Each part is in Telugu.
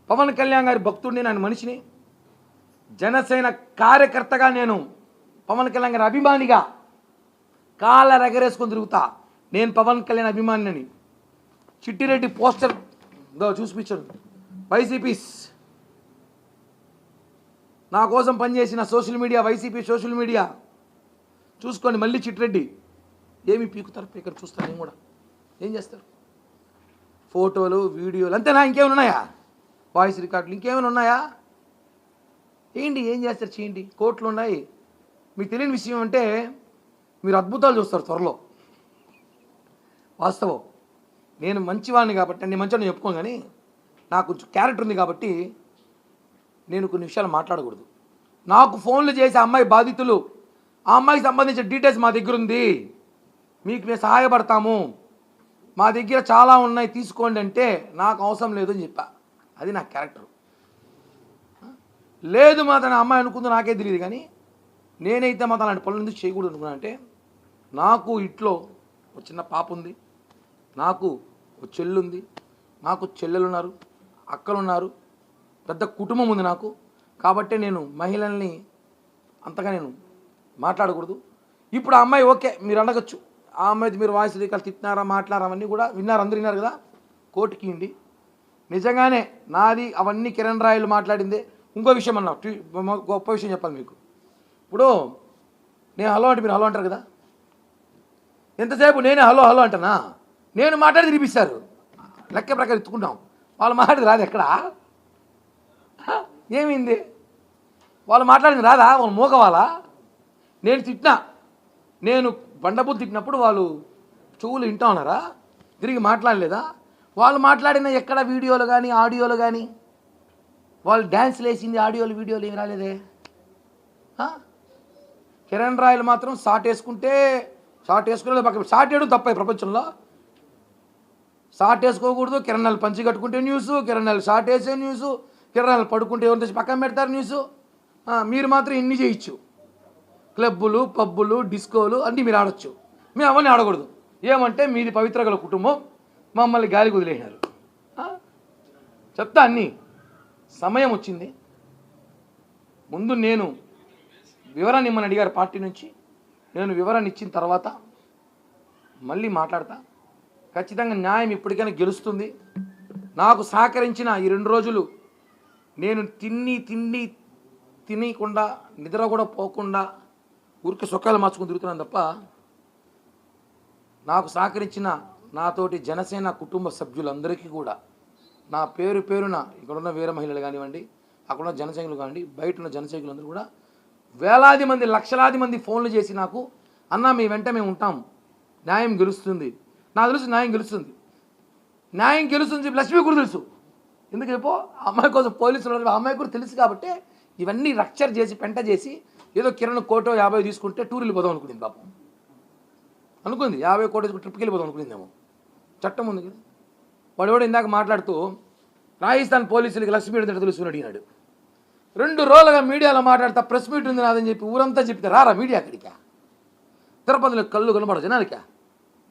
పవన్ కళ్యాణ్ గారి భక్తుడిని, నేను మనిషిని, జనసేన కార్యకర్తగా నేను పవన్ కళ్యాణ్ గారి అభిమానిగా కాళ్ళ రగరేసుకొని తిరుగుతా. నేను పవన్ కళ్యాణ్ అభిమానిని. చిట్టిరెడ్డి పోస్టర్ చూసిపించాడు. వైసీపీస్ నా కోసం పనిచేసిన social media, YCP social media చూసుకోండి. మళ్ళీ చిట్టిరెడ్డి ఏమి పీకుతారు, పీకరు చూస్తారు. నేను కూడా ఏం చేస్తారు? ఫోటోలు, వీడియోలు అంతేనా? ఇంకేమైనా ఉన్నాయా? వాయిస్ రికార్డులు ఇంకేమైనా ఉన్నాయా? ఏంటి, ఏం చేస్తారు? చేయండి. కోట్లు ఉన్నాయి. మీకు తెలియని విషయం అంటే మీరు అద్భుతాలు చూస్తారు త్వరలో. వాస్తవం. నేను మంచివాడిని కాబట్టి, నేను మంచివాడిని చెప్పుకోను, కానీ నాకు కొంచెం క్యారెక్టర్ ఉంది కాబట్టి నేను కొన్ని విషయాలు మాట్లాడకూడదు. నాకు ఫోన్లు చేసి అమ్మాయి బాధితులు, ఆ అమ్మాయికి సంబంధించిన డీటెయిల్స్ మా దగ్గర ఉంది, మీకు మేము సహాయపడతాము, మా దగ్గర చాలా ఉన్నాయి తీసుకోండి అంటే నాకు అవసరం లేదు అని చెప్పా. అది నా క్యారెక్టర్. లేదు మా తన అమ్మాయి అనుకుందో నాకే తెలియదు, కానీ నేనైతే మా అలాంటి పనులు ఎందుకు చేయకూడదు అనుకున్నా అంటే, నాకు ఇంట్లో ఒక చిన్న పాప ఉంది, నాకు ఒక చెల్లు ఉంది, నాకు చెల్లెలు ఉన్నారు, అక్కలు ఉన్నారు, పెద్ద కుటుంబం ఉంది నాకు. కాబట్టి నేను మహిళల్ని అంతగా నేను మాట్లాడకూడదు. ఇప్పుడు ఆ అమ్మాయి ఓకే మీరు అడగచ్చు, ఆ అమ్మాయి మీరు వాయిస్ రికార్డు తిట్టినారా, మాట్లాడారా, అవన్నీ కూడా విన్నారు, అందరూ విన్నారు కదా. కోర్టుకి ఇండి నిజంగానే నాది అవన్నీ కిరణ్ రాయలు మాట్లాడిందే. ఇంకో విషయం అన్నా, గొప్ప విషయం చెప్పాలి మీకు. ఇప్పుడు నేను హలో అంటే మీరు హలో అంటారు కదా, ఎంతసేపు నేనే హలో హలో అంటానా? నేను మాట్లాడి తినిపిస్తారు, లెక్క ప్రకారం ఎత్తుకుంటాం. వాళ్ళు మాట్లాడింది రాదు ఎక్కడ? ఏమైంది? వాళ్ళు మాట్లాడింది రాదా? వాళ్ళు మోగవాలా? నేను తిట్టినా, నేను బండబుద్ధి తిట్టినప్పుడు వాళ్ళు చెవులు వింటా ఉన్నారా? తిరిగి మాట్లాడలేదా? వాళ్ళు మాట్లాడిన ఎక్కడ వీడియోలు కానీ ఆడియోలు కానీ, వాళ్ళు డ్యాన్స్లు వేసింది ఆడియోలు వీడియోలు ఏమి రాలేదే. కిరణ్ రాయలు మాత్రం షార్ట్ వేసుకుంటే షార్ట్ వేసుకునే పక్క షార్ట్ వేయడం తప్ప ప్రపంచంలో. షార్ట్ వేసుకోకూడదు, కిరణాలు పంచి కట్టుకుంటే న్యూస్, కిరణాలు షార్ట్ వేసే న్యూస్, కిరణాలు పడుకుంటే ఎవరు తెచ్చి పక్కన పెడతారు న్యూస్. మీరు మాత్రం ఇన్ని చేయొచ్చు, క్లబ్బులు, పబ్బులు, డిస్కోలు అన్నీ మీరు ఆడొచ్చు, మేము అవన్నీ ఆడకూడదు. ఏమంటే మీది పవిత్ర గల కుటుంబం, మమ్మల్ని గాలికి వదిలేసినారు. చెప్తా అన్నీ. సమయం వచ్చింది. ముందు నేను వివరణ ఇమ్మని అడిగారు పార్టీ నుంచి, నేను వివరణ ఇచ్చిన తర్వాత మళ్ళీ మాట్లాడతా. ఖచ్చితంగా న్యాయం ఇప్పటికైనా గెలుస్తుంది. నాకు సహకరించిన ఈ 2 రోజులు నేను తినకుండా నిద్ర కూడా పోకుండా ఊరికి సుఖాలు మార్చుకుని తిరుగుతున్నాను తప్ప, నాకు సహకరించిన నాతోటి జనసేన కుటుంబ సభ్యులందరికీ కూడా నా పేరు పేరున, ఇక్కడున్న వీర మహిళలు కానివ్వండి, అక్కడున్న జనసైనికులు కానివ్వండి, బయట ఉన్న జనసైనికులందరూ కూడా వేలాది మంది, లక్షలాది మంది ఫోన్లు చేసి నాకు, అన్న మీ వెంట మేము ఉంటాం, న్యాయం గెలుస్తుంది, నాకు తెలుసు న్యాయం గెలుస్తుంది, న్యాయం గెలుస్తుంది. లక్ష్మీ కూడా తెలుసు. ఎందుకు చెప్పో, అమ్మాయి కోసం పోలీసులు, అమ్మాయి కూడా తెలుసు కాబట్టి ఇవన్నీ రక్చర్ చేసి పెంట చేసి ఏదో కిరణ్ కోటో 50 తీసుకుంటే టూర్ వెళ్ళిపోదాం అనుకునింది పాపం. అనుకుంది 50 కోటి ట్రిప్కి వెళ్ళిపోదాం అనుకునిందేమో. చట్టం ఉంది కదా. వాడు కూడా ఇందాక మాట్లాడుతూ రాజస్థాన్ పోలీసులకి లక్ష్మీ మీట్ తెలుసుకుని అడిగినాడు. 2 రోజులుగా మీడియాలో మాట్లాడతా ప్రెస్ మీట్ ఉంది నాదని చెప్పి ఊరంతా చెప్తే రారా మీడియా అక్కడికా? తిరుపతిలో కళ్ళు కనబడ జనాలికా.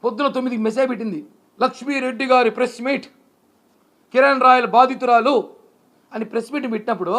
పొద్దున 9కి మెసేజ్ పెట్టింది, లక్ష్మీరెడ్డి గారి ప్రెస్ మీట్, కిరణ్ రాయల్ బాధితురాలు అని ప్రెస్ మీట్ పెట్టినప్పుడు